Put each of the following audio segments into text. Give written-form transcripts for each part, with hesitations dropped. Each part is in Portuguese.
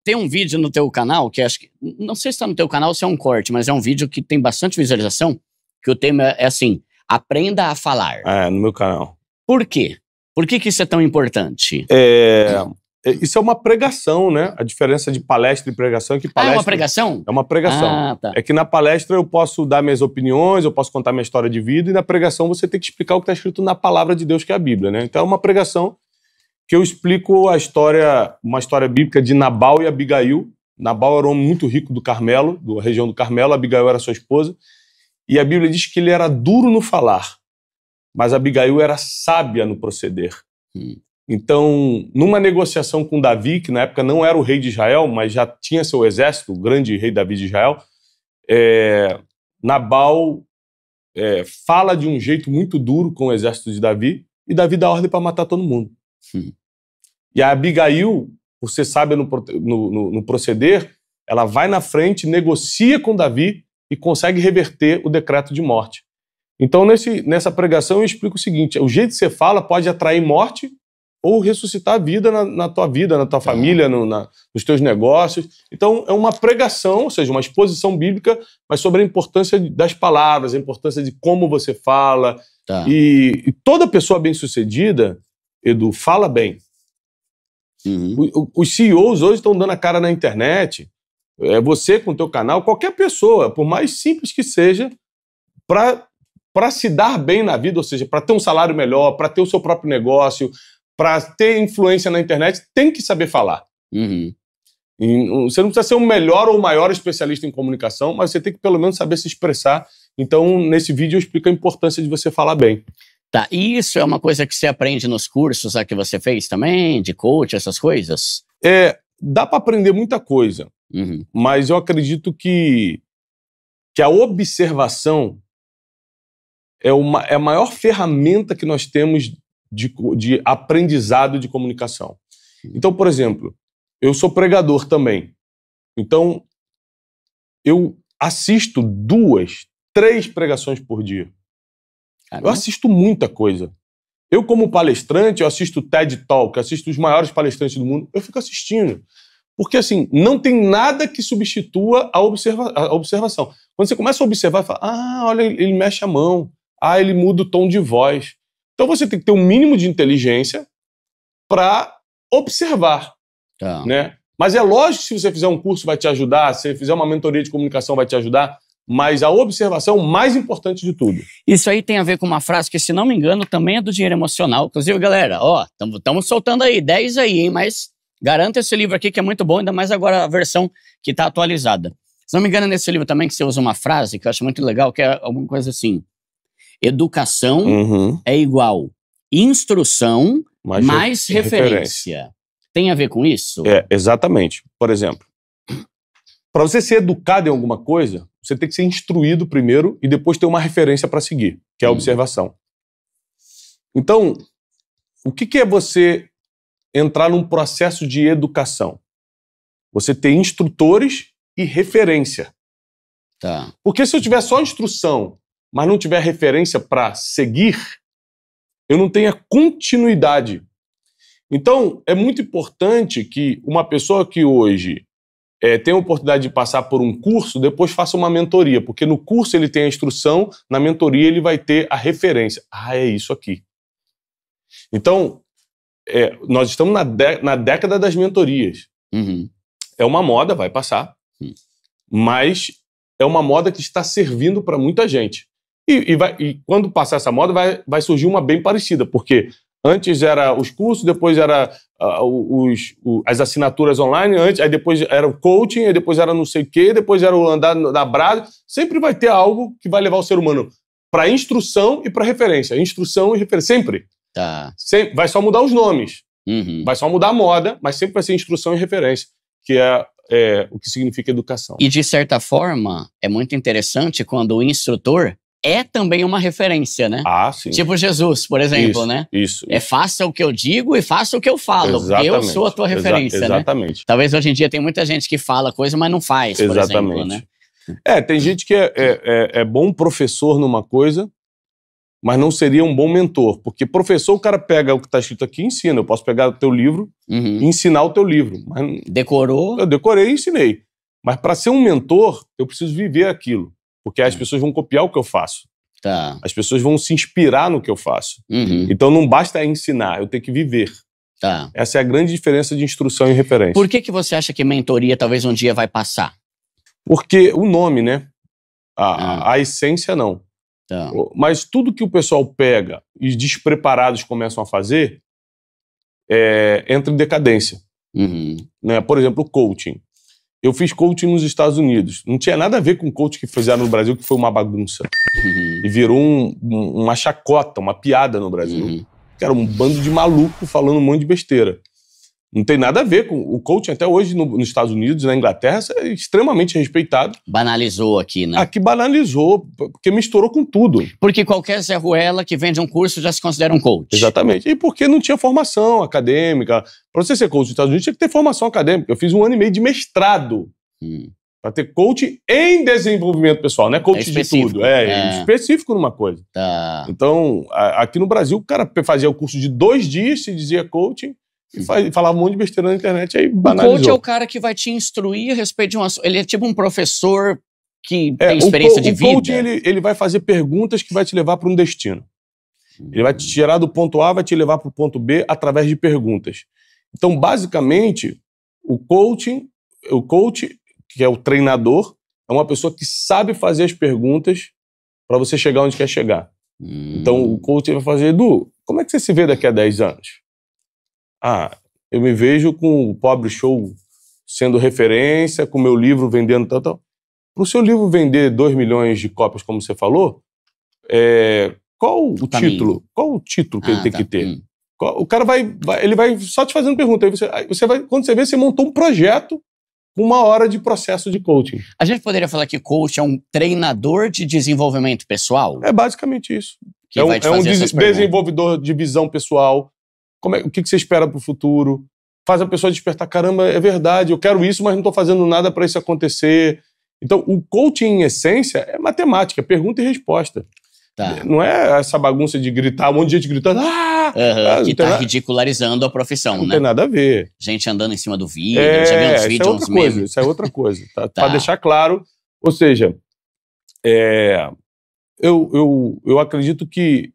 tem um vídeo no teu canal, que acho que... Não sei se tá no teu canal ou se é um corte, mas é um vídeo que tem bastante visualização, que o tema é assim, aprenda a falar. É, no meu canal. Por quê? Por que isso é tão importante? Isso é uma pregação, né? A diferença de palestra e pregação é que palestra... é uma pregação? É uma pregação. Ah, tá. É que na palestra eu posso dar minhas opiniões, eu posso contar minha história de vida, e na pregação você tem que explicar o que está escrito na palavra de Deus, que é a Bíblia, né? Então é uma pregação que eu explico a história, uma história bíblica de Nabal e Abigail. Nabal era um homem muito rico do Carmelo, da região do Carmelo, Abigail era sua esposa, e a Bíblia diz que ele era duro no falar, mas Abigail era sábia no proceder. Então, numa negociação com Davi, que na época não era o rei de Israel, mas já tinha seu exército, o grande rei Davi de Israel, Nabal fala de um jeito muito duro com o exército de Davi, e Davi dá ordem para matar todo mundo. E a Abigail, por ser sábia no proceder, ela vai na frente, negocia com Davi e consegue reverter o decreto de morte. Então, nessa pregação, eu explico o seguinte: o jeito que você fala pode atrair morte ou ressuscitar a vida na tua família, nos teus negócios. Então, é uma pregação, ou seja, uma exposição bíblica, mas sobre a importância das palavras, a importância de como você fala. Tá. E toda pessoa bem-sucedida, Edu, fala bem. Os CEOs hoje estão dando a cara na internet, você com o teu canal, qualquer pessoa, por mais simples que seja, para se dar bem na vida, ou seja, para ter um salário melhor, para ter o seu próprio negócio, para ter influência na internet, tem que saber falar. Você não precisa ser o melhor ou o maior especialista em comunicação, mas você tem que pelo menos saber se expressar. Então, nesse vídeo eu explico a importância de você falar bem. Tá, e isso é uma coisa que você aprende nos cursos que você fez também, de coach, essas coisas? Dá para aprender muita coisa, mas eu acredito que a observação é a maior ferramenta que nós temos de aprendizado de comunicação. Então, por exemplo, eu sou pregador também. Então, eu assisto 2, 3 pregações por dia. Caramba. Eu assisto muita coisa. Eu, como palestrante, eu assisto TED Talk, eu assisto os maiores palestrantes do mundo, eu fico assistindo. Porque, assim, não tem nada que substitua a observação. Quando você começa a observar, você fala, olha, ele mexe a mão, ele muda o tom de voz. Então você tem que ter um mínimo de inteligência para observar, né? Mas é lógico que se você fizer um curso vai te ajudar, se você fizer uma mentoria de comunicação vai te ajudar, mas a observação é o mais importante de tudo. Isso aí tem a ver com uma frase que, se não me engano, também é do Dinheiro Emocional. Inclusive, galera, estamos soltando aí 10 aí, hein? Mas garanto esse livro aqui que é muito bom, ainda mais agora a versão que está atualizada. Se não me engano, nesse livro também que você usa uma frase que eu acho muito legal, que é alguma coisa assim: educação é igual instrução mais referência. Tem a ver com isso? Exatamente. Por exemplo, para você ser educado em alguma coisa, você tem que ser instruído primeiro e depois ter uma referência para seguir, que é a observação. Então, o que é você entrar num processo de educação? Você ter instrutores e referência. Porque se eu tiver só instrução, mas não tiver referência para seguir, eu não tenho a continuidade. Então, é muito importante que uma pessoa que hoje tem a oportunidade de passar por um curso, depois faça uma mentoria, porque no curso ele tem a instrução, na mentoria ele vai ter a referência. É isso aqui. Então, nós estamos na década das mentorias. É uma moda, vai passar, mas é uma moda que está servindo para muita gente. E quando passar essa moda, vai surgir uma bem parecida, porque antes era os cursos, depois era as assinaturas online, aí depois era o coaching, aí depois era não sei o quê, depois era o andar na brasa. Sempre vai ter algo que vai levar o ser humano para instrução e para referência. Instrução e referência, sempre. Sempre. Vai só mudar os nomes, vai só mudar a moda, mas sempre vai ser instrução e referência, que é o que significa educação. E, de certa forma, é muito interessante quando o instrutor é também uma referência, né? Sim. Tipo Jesus, por exemplo, né? Isso. Faça o que eu digo e faça o que eu falo. Exatamente. Eu sou a tua referência, exatamente. Né? Talvez hoje em dia tem muita gente que fala coisa, mas não faz, por exemplo, né? Tem gente que é bom professor numa coisa, mas não seria um bom mentor. Porque professor, o cara pega o que está escrito aqui e ensina. Eu posso pegar o teu livro e ensinar o teu livro. Mas decorou? Eu decorei e ensinei. Mas para ser um mentor, eu preciso viver aquilo. Porque as pessoas vão copiar o que eu faço. Tá. As pessoas vão se inspirar no que eu faço. Então não basta ensinar, eu tenho que viver. Tá. Essa é a grande diferença de instrução e referência. Por que você acha que mentoria talvez um dia vai passar? Porque o nome, né? A essência, não. Tá. Mas tudo que o pessoal pega e despreparados começam a fazer entra em decadência. Né? Por exemplo, o coaching. Eu fiz coaching nos Estados Unidos. Não tinha nada a ver com o coaching que fizeram no Brasil, que foi uma bagunça. E virou uma chacota, uma piada no Brasil. Que era um bando de maluco falando um monte de besteira. Não tem nada a ver com... O coaching até hoje nos Estados Unidos, na Inglaterra, é extremamente respeitado. Banalizou aqui, né? Aqui banalizou, porque misturou com tudo. Porque qualquer Zé Ruela que vende um curso já se considera um coach. Exatamente. E porque não tinha formação acadêmica. Para você ser coach nos Estados Unidos, tinha que ter formação acadêmica. Eu fiz 1 ano e meio de mestrado para ter coach em desenvolvimento pessoal. Não é coach de tudo. Específico numa coisa. Tá. Então, aqui no Brasil, o cara fazia o curso de 2 dias, se dizia coaching, e falava um monte de besteira na internet, aí banalizou. O coach é o cara que vai te instruir a respeito de um assunto. Ele é tipo um professor que tem experiência de vida. O coaching, ele vai fazer perguntas que vai te levar para um destino. Ele vai te tirar do ponto A, vai te levar para o ponto B através de perguntas. Então, basicamente, o coach, que é o treinador, é uma pessoa que sabe fazer as perguntas para você chegar onde quer chegar. Então, o coach vai fazer, Edu, como é que você se vê daqui a 10 anos? Eu me vejo com o Pobre Show sendo referência, com o meu livro vendendo tal. Para o seu livro vender 2 milhões de cópias, como você falou, qual o título? Qual o título que ele tem que ter? O cara ele vai só te fazendo pergunta. Aí você vai, quando você vê, você montou um projeto com 1 hora de processo de coaching. A gente poderia falar que coach é um treinador de desenvolvimento pessoal? É basicamente isso. Que vai te fazer essas desenvolvedor de visão pessoal. O que você espera para o futuro? Faz a pessoa despertar, caramba, é verdade, eu quero isso, mas não estou fazendo nada para isso acontecer. Então, o coaching, em essência, é matemática, pergunta e resposta. Tá. Não é essa bagunça de gritar, um monte de gente gritando, que está ridicularizando a profissão, não tem nada a ver. Gente andando em cima do vidro, já vi uns vídeos, uns memes. Isso é outra coisa, tá? Para deixar claro, ou seja, eu acredito que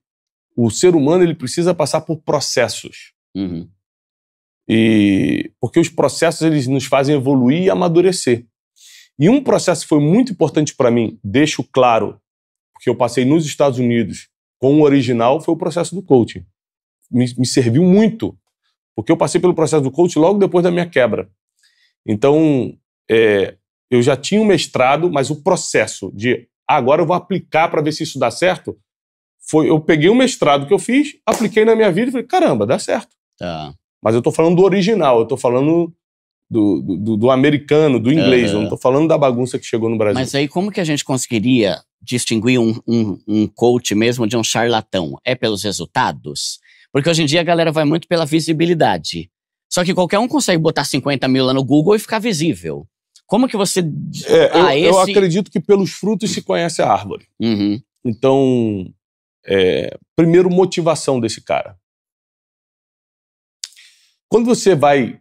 o ser humano ele precisa passar por processos. Porque os processos eles nos fazem evoluir e amadurecer. E um processo que foi muito importante para mim, deixo claro, porque eu passei nos Estados Unidos com o original, foi o processo do coaching. Me serviu muito, porque eu passei pelo processo do coaching logo depois da minha quebra. Então, eu já tinha um mestrado, mas o processo de agora eu vou aplicar para ver se isso dá certo, eu peguei um mestrado que eu fiz, apliquei na minha vida e falei, caramba, dá certo. Tá. Mas eu tô falando do original, eu tô falando do americano, do inglês, eu não tô falando da bagunça que chegou no Brasil. Mas aí como que a gente conseguiria distinguir um coach mesmo de um charlatão? É pelos resultados? Porque hoje em dia a galera vai muito pela visibilidade. Só que qualquer um consegue botar 50 mil lá no Google e ficar visível. Como que você... Eu acredito que pelos frutos se conhece a árvore. Então... primeiro, motivação desse cara. Quando você vai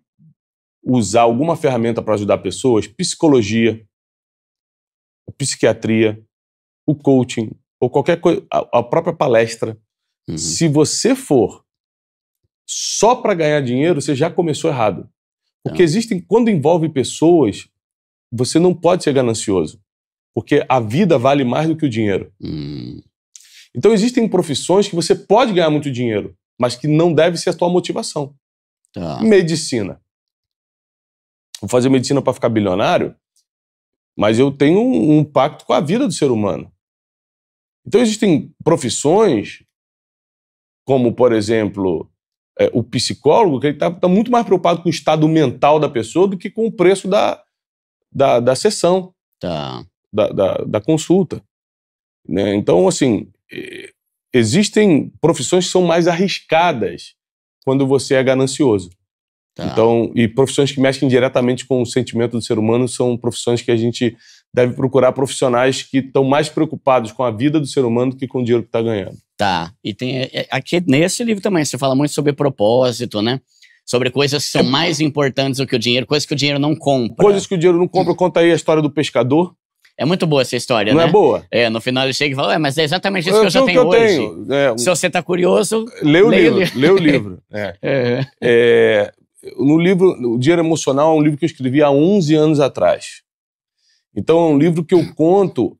usar alguma ferramenta para ajudar pessoas, psicologia, psiquiatria, o coaching, ou qualquer coisa, a própria palestra, se você for só para ganhar dinheiro, você já começou errado. Porque quando envolve pessoas, você não pode ser ganancioso. Porque a vida vale mais do que o dinheiro. Então existem profissões que você pode ganhar muito dinheiro, mas que não deve ser a tua motivação. Medicina. Vou fazer medicina para ficar bilionário, mas eu tenho um pacto com a vida do ser humano. Então existem profissões, como, por exemplo, o psicólogo, que ele tá muito mais preocupado com o estado mental da pessoa do que com o preço da sessão, da consulta. Né? Então, assim, existem profissões que são mais arriscadas quando você é ganancioso. Então, e profissões que mexem diretamente com o sentimento do ser humano são profissões que a gente deve procurar profissionais que estão mais preocupados com a vida do ser humano do que com o dinheiro que está ganhando. Tá. E tem aqui nesse livro também, você fala muito sobre propósito, né? Sobre coisas que são mais importantes do que o dinheiro, coisas que o dinheiro não compra. Coisas que o dinheiro não compra. Conta aí a história do pescador. É muito boa essa história, Não né? é boa? É, no final ele chega e fala, mas é exatamente isso que eu já tenho hoje. Se você tá curioso, lê o livro. No livro, O Dinheiro Emocional é um livro que eu escrevi há 11 anos atrás. Então é um livro que eu conto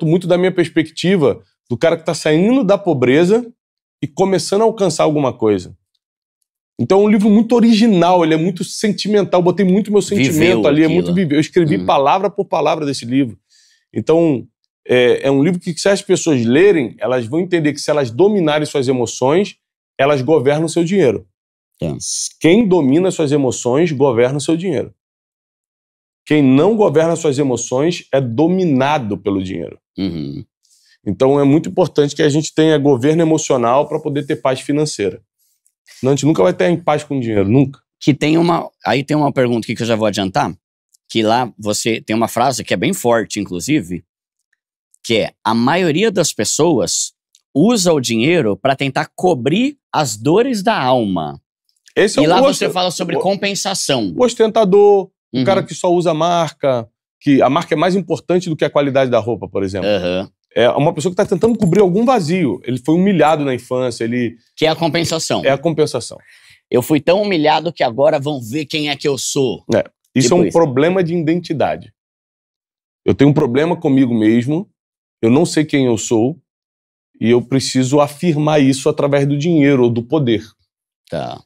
muito da minha perspectiva do cara que está saindo da pobreza e começando a alcançar alguma coisa. Então é um livro muito original, ele é muito sentimental, botei muito meu sentimento ali, é muito viveu. Eu escrevi palavra por palavra desse livro. Então é um livro que, se as pessoas lerem, elas vão entender que se elas dominarem suas emoções, elas governam o seu dinheiro. Quem domina suas emoções, governa o seu dinheiro. Quem não governa suas emoções é dominado pelo dinheiro. Uhum. Então é muito importante que a gente tenha governo emocional para poder ter paz financeira. Senão a gente nunca vai ter em paz com o dinheiro, nunca. Aí tem uma pergunta aqui que eu já vou adiantar, que lá você tem uma frase que é bem forte, inclusive, que é: a maioria das pessoas usa o dinheiro para tentar cobrir as dores da alma. Esse e lá você fala sobre compensação. O ostentador, o cara que só usa marca, que a marca é mais importante do que a qualidade da roupa, por exemplo. É uma pessoa que está tentando cobrir algum vazio. Ele foi humilhado na infância, Que é a compensação. É a compensação. Eu fui tão humilhado que agora vão ver quem é que eu sou. Isso é um problema de identidade. Eu tenho um problema comigo mesmo, eu não sei quem eu sou, e eu preciso afirmar isso através do dinheiro ou do poder. Tá.